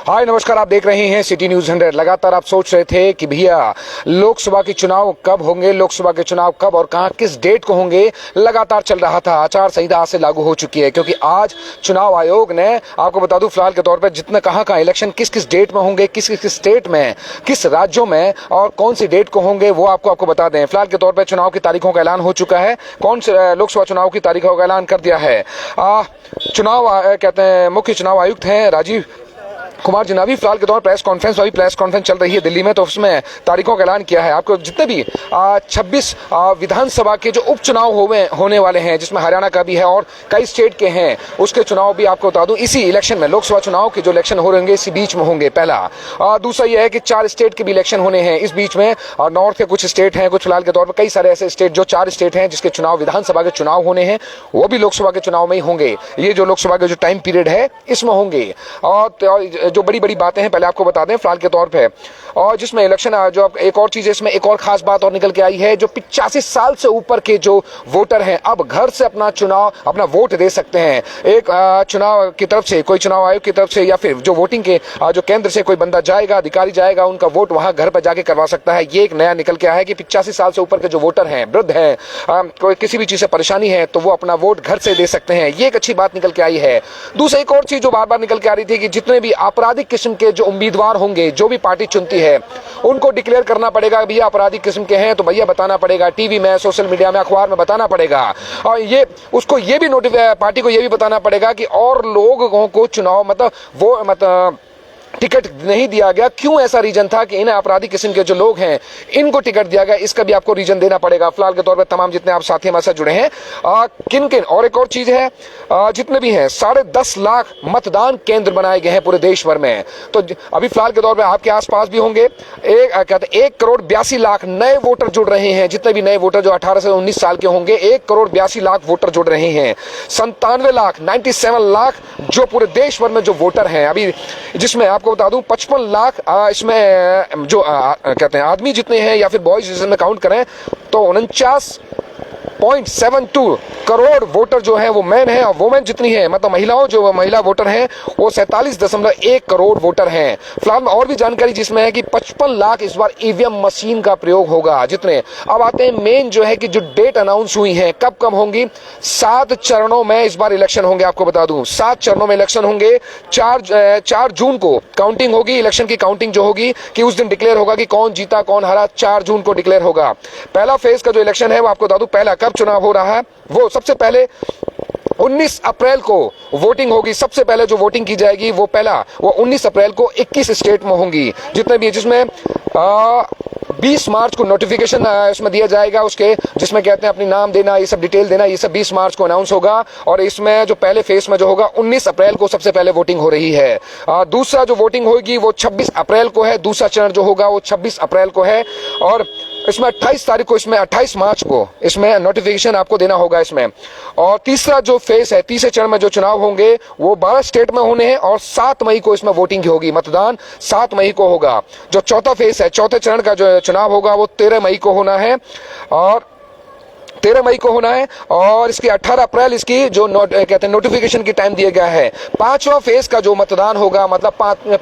हाय नमस्कार, आप देख रहे हैं सिटी न्यूज 100। लगातार आप सोच रहे थे कि भैया लोकसभा के चुनाव कब होंगे, लोकसभा के चुनाव कब और कहां किस डेट को होंगे। लगातार चल रहा था, आचार संहिता आज से लागू हो चुकी है क्योंकि आज चुनाव आयोग ने, आपको बता दूं फिलहाल के तौर पर, जितने कहां इलेक्शन किस किस डेट में होंगे, किस किस स्टेट में, किस राज्यों में और कौन सी डेट को होंगे वो आपको बता दें। फिलहाल के तौर पर चुनाव की तारीखों का ऐलान हो चुका है। कौन से लोकसभा चुनाव की तारीखों का ऐलान कर दिया है। चुनाव कहते हैं मुख्य चुनाव आयुक्त हैं राजीव कुमार जी ने अभी फिलहाल के दौरान प्रेस कॉन्फ्रेंस चल रही है दिल्ली में, तो उसमें तारीखों का ऐलान किया है। आपको जितने भी 26 विधानसभा के जो उपचुनाव होने वाले हैं, जिसमें हरियाणा का भी है और कई स्टेट के हैं, उसके चुनाव भी आपको बता दूं इसी इलेक्शन में, लोकसभा चुनाव के जो इलेक्शन हो रहे होंगे इसी बीच में होंगे। पहला दूसरा यह है कि 4 स्टेट के भी इलेक्शन होने हैं इस बीच में, और नॉर्थ के कुछ स्टेट हैं, कुछ फिलहाल के तौर पर कई सारे ऐसे स्टेट जो 4 स्टेट हैं जिसके चुनाव, विधानसभा के चुनाव होने हैं, वो भी लोकसभा के चुनाव में ही होंगे। ये जो लोकसभा के जो टाइम पीरियड है इसमें होंगे। और जो बड़ी बड़ी बातें हैं पहले आपको बता दें फिलहाल के तौर पे, और जिसमें इलेक्शन जो एक और चीज है, इसमें एक और खास बात और निकल के आई है, जो 85 साल से ऊपर के जो वोटर हैं अब घर से अपना वोट दे सकते हैं। एक चुनाव की तरफ से, कोई चुनाव आयोग की तरफ से या फिर जो वोटिंग के जो केंद्र से कोई बंदा जाएगा, अधिकारी जाएगा, उनका वोट वहां घर पर जाके करवा सकता है। ये एक नया निकल के आया है कि 85 साल से ऊपर के जो वोटर हैं, वृद्ध हैं, कोई किसी भी चीज से परेशानी है तो वो अपना वोट घर से दे सकते हैं। ये एक अच्छी बात निकल के आई है। दूसरी एक और चीज जो बार बार निकल के आ रही थी कि जितने भी आपराधिक किस्म के जो उम्मीदवार होंगे, जो भी पार्टी चुनती है, उनको डिक्लेयर करना पड़ेगा भैया आपराधिक किस्म के हैं, तो भैया बताना पड़ेगा, टीवी में, सोशल मीडिया में, अखबार में बताना पड़ेगा। और ये उसको ये भी पार्टी को ये भी बताना पड़ेगा कि और लोगों को चुनाव टिकट नहीं दिया गया, क्यों ऐसा रीजन था कि इन आपराधिक किस्म के जो लोग हैं इनको टिकट दिया गया, इसका भी आपको रीजन देना पड़ेगा। फिलहाल के तौर पर तमाम जितने आप साथी हमारे साथ जुड़े हैं, किन किन, और एक और चीज है, जितने भी हैं 10.5 लाख मतदान केंद्र बनाए गए हैं पूरे देश भर में। तो अभी फिलहाल के तौर पर आपके आसपास भी होंगे 1,82,00,000 नए वोटर जुड़ रहे हैं। जितने भी नए वोटर जो 18 से 19 साल के होंगे, 1,82,00,000 वोटर जुड़ रहे हैं। 97 लाख जो पूरे देश भर में जो वोटर हैं अभी, जिसमें आपको बता दूं 55 लाख इसमें जो कहते हैं आदमी जितने हैं या फिर बॉयज जिसमें काउंट करें तो 49.72 करोड़ वोटर जो है वो मैन है, और वोमेन जितनी है, मतलब महिला वोटर हैं वो 47.1 करोड़ वोटर हैं। फिलहाल और भी जानकारी जिसमें है कि 55 लाख इस बार ईवीएम मशीन का प्रयोग होगा। जितने अब आते हैं मेन जो है कि जो डेट अनाउंस हुई है कब होंगी, 7 चरणों में इस बार इलेक्शन होंगे। आपको बता दूं 7 चरणों में इलेक्शन होंगे। 4 जून को काउंटिंग होगी, इलेक्शन की काउंटिंग जो होगी कि उस दिन डिक्लेयर होगा कि कौन जीता कौन हारा, 4 जून को डिक्लेयर होगा। पहला फेज का जो इलेक्शन है वो आपको बता दूं, पहला कब चुनाव हो रहा है, वो सबसे पहले 19 अप्रैल को वोटिंग होगी। सबसे पहले जो वोटिंग की जाएगी वो 19 अप्रैल को 21 स्टेट में होंगी जितने भी, जिसमें 20 मार्च को नोटिफिकेशन इसमें दिया जाएगा उसके, जिसमें कहते हैं अपनी नाम देना, ये सब डिटेल देना, ये सब 20 मार्च को अनाउंस होगा। और इसमें जो पहले फेज में जो होगा 19 अप्रैल को सबसे पहले वोटिंग हो रही है। दूसरा जो वोटिंग होगी वो 26 अप्रैल को है। दूसरा चरण जो होगा वो 26 अप्रैल को है। और इसमें 28 तारीख को, इसमें 28 मार्च को इसमें नोटिफिकेशन आपको देना होगा इसमें। और तीसरा जो फेज है, तीसरे चरण में जो चुनाव होंगे वो 12 स्टेट में होने हैं और 7 मई को इसमें वोटिंग होगी, मतदान 7 मई को होगा। जो चौथा फेज है, चौथे चरण का जो चुनाव होगा वो 13 मई को होना है, और 13 मई को होना है। और इसकी 18 अप्रैल इसकी जो कहते हैं नोटिफिकेशन की टाइम दिया गया है। 5वां फेज का जो मतदान होगा, मतलब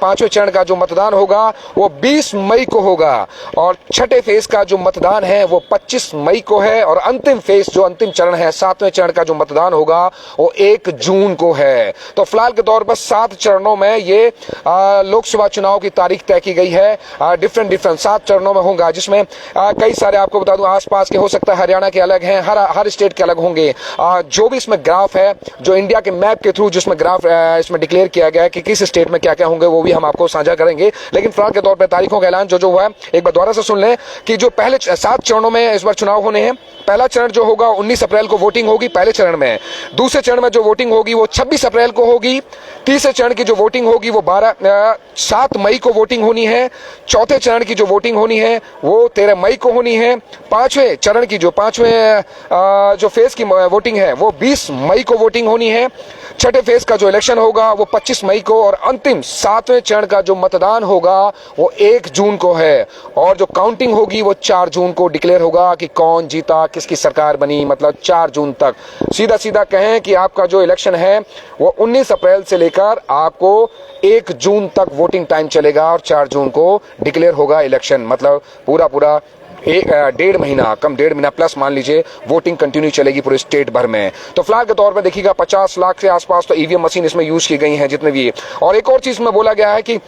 5वें चरण का जो मतदान होगा वो 20 मई को होगा। और छठे फेज का जो मतदान है वो 25 मई को है। और अंतिम फेज जो अंतिम चरण है, 7वें चरण का जो मतदान होगा वो 1 जून को है। तो फिलहाल के तौर पर 7 चरणों में ये लोकसभा चुनाव की तारीख तय की गई है। डिफरेंट 7 चरणों में होगा, जिसमें कई सारे आपको बता दूं आसपास के हो सकता है, हरियाणा के अलग हैं, हर स्टेट के अलग होंगे। जो भी इसमें ग्राफ है, जो इंडिया के मैप के थ्रू जिसमें ग्राफ इसमें डिक्लेयर किया गया है कि किस स्टेट में क्या क्या होंगे, वो भी हम आपको साझा करेंगे। लेकिन फिलहाल के तौर पर तारीखों का ऐलान जो हुआ है एक बार दोबारा से सुन लें कि जो पहले 7 चरणों में इस बार चुनाव होने हैं। पहला चरण जो होगा 19 अप्रैल को वोटिंग होगी पहले चरण में। दूसरे चरण में जो वोटिंग होगी वो 26 अप्रैल को होगी। तीसरे चरण की जो वोटिंग होगी वो 7 मई को वोटिंग होनी है। चौथे चरण की जो वोटिंग होनी है वो 13 मई को होनी है। पांचवें चरण की जो पांचवें जो फेज की वोटिंग है वो 20 मई को वोटिंग होनी है। छठे फेज का जो इलेक्शन होगा वो 25 मई को, और अंतिम 7वें चरण का जो मतदान होगा वो 1 जून को है। और जो काउंटिंग होगी वो 4 जून को डिक्लेयर होगा कि कौन जीता, किसकी सरकार बनी, मतलब 4 जून तक। सीधा सीधा कहें कि आपका जो इलेक्शन है वो 19 अप्रैल से लेकर आपको 1 जून तक वोटिंग टाइम चलेगा, और 4 जून को डिक्लेयर होगा इलेक्शन। मतलब पूरा डेढ़ महीना, कम डेढ़ महीना प्लस मान लीजिए वोटिंग कंटिन्यू चलेगी पूरे स्टेट भर में। तो फिलहाल के तौर पर देखिएगा 50 लाख से आसपास तो ईवीएम मशीन इसमें यूज की गई हैं जितने भी। और एक और चीज में बोला गया है कि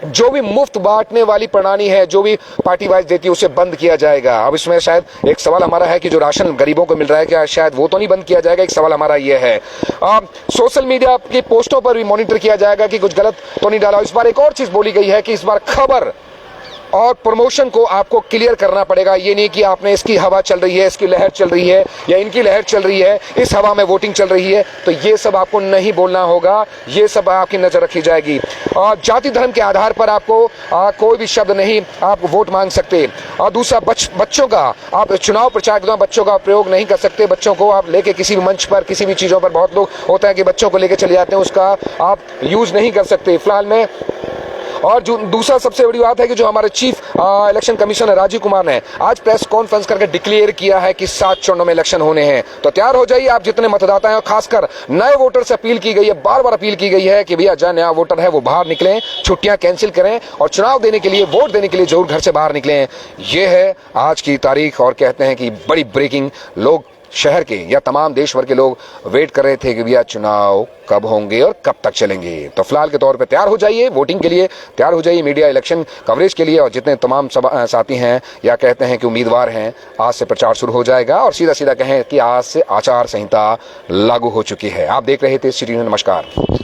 जो भी मुफ्त बांटने वाली प्रणाली है, जो भी पार्टी वाइज देती है, उसे बंद किया जाएगा। अब इसमें शायद एक सवाल हमारा है कि जो राशन गरीबों को मिल रहा है क्या शायद वो तो नहीं बंद किया जाएगा, एक सवाल हमारा ये है। सोशल मीडिया की पोस्टों पर भी मॉनिटर किया जाएगा कि कुछ गलत तो नहीं डाला। इस बार एक और चीज बोली गई है कि इस बार खबर और प्रमोशन को आपको क्लियर करना पड़ेगा। ये नहीं कि आपने इसकी हवा चल रही है, इसकी लहर चल रही है, या इनकी लहर चल रही है, इस हवा में वोटिंग चल रही है, तो ये सब आपको नहीं बोलना होगा। ये सब आपकी नजर रखी जाएगी। और जाति धर्म के आधार पर आपको कोई भी शब्द नहीं आप वोट मांग सकते। और दूसरा, बच्चों का आप चुनाव प्रचार के दौरान बच्चों का प्रयोग नहीं कर सकते। बच्चों को आप लेके किसी भी मंच पर, किसी भी चीजों पर, बहुत लोग होता है कि बच्चों को लेके चले जाते हैं, उसका आप यूज नहीं कर सकते फिलहाल में। और जो दूसरा सबसे बड़ी बात है कि जो हमारे chief election commissioner Rajiv Kumar ने आज प्रेस कॉन्फ्रेंस करके डिक्लेयर किया है कि 7 चरणों में इलेक्शन होने हैं। तो तैयार हो जाइए आप जितने मतदाता हैं, और खासकर नए वोटर से अपील की गई है, बार बार अपील की गई है कि भैया जो नया वोटर है वो बाहर निकलें, छुट्टियां कैंसिल करें, और चुनाव देने के लिए, वोट देने के लिए जरूर घर से बाहर निकलें। ये है आज की तारीख। और कहते हैं कि बड़ी ब्रेकिंग, लोग शहर के या तमाम देश भर के लोग वेट कर रहे थे कि भैया चुनाव कब होंगे और कब तक चलेंगे। तो फिलहाल के तौर पे तैयार हो जाइए वोटिंग के लिए, तैयार हो जाइए मीडिया इलेक्शन कवरेज के लिए। और जितने तमाम साथी हैं या कहते हैं कि उम्मीदवार हैं, आज से प्रचार शुरू हो जाएगा। और सीधा सीधा कहें कि आज से आचार संहिता लागू हो चुकी है। आप देख रहे थे सिटी न्यूज़। नमस्कार।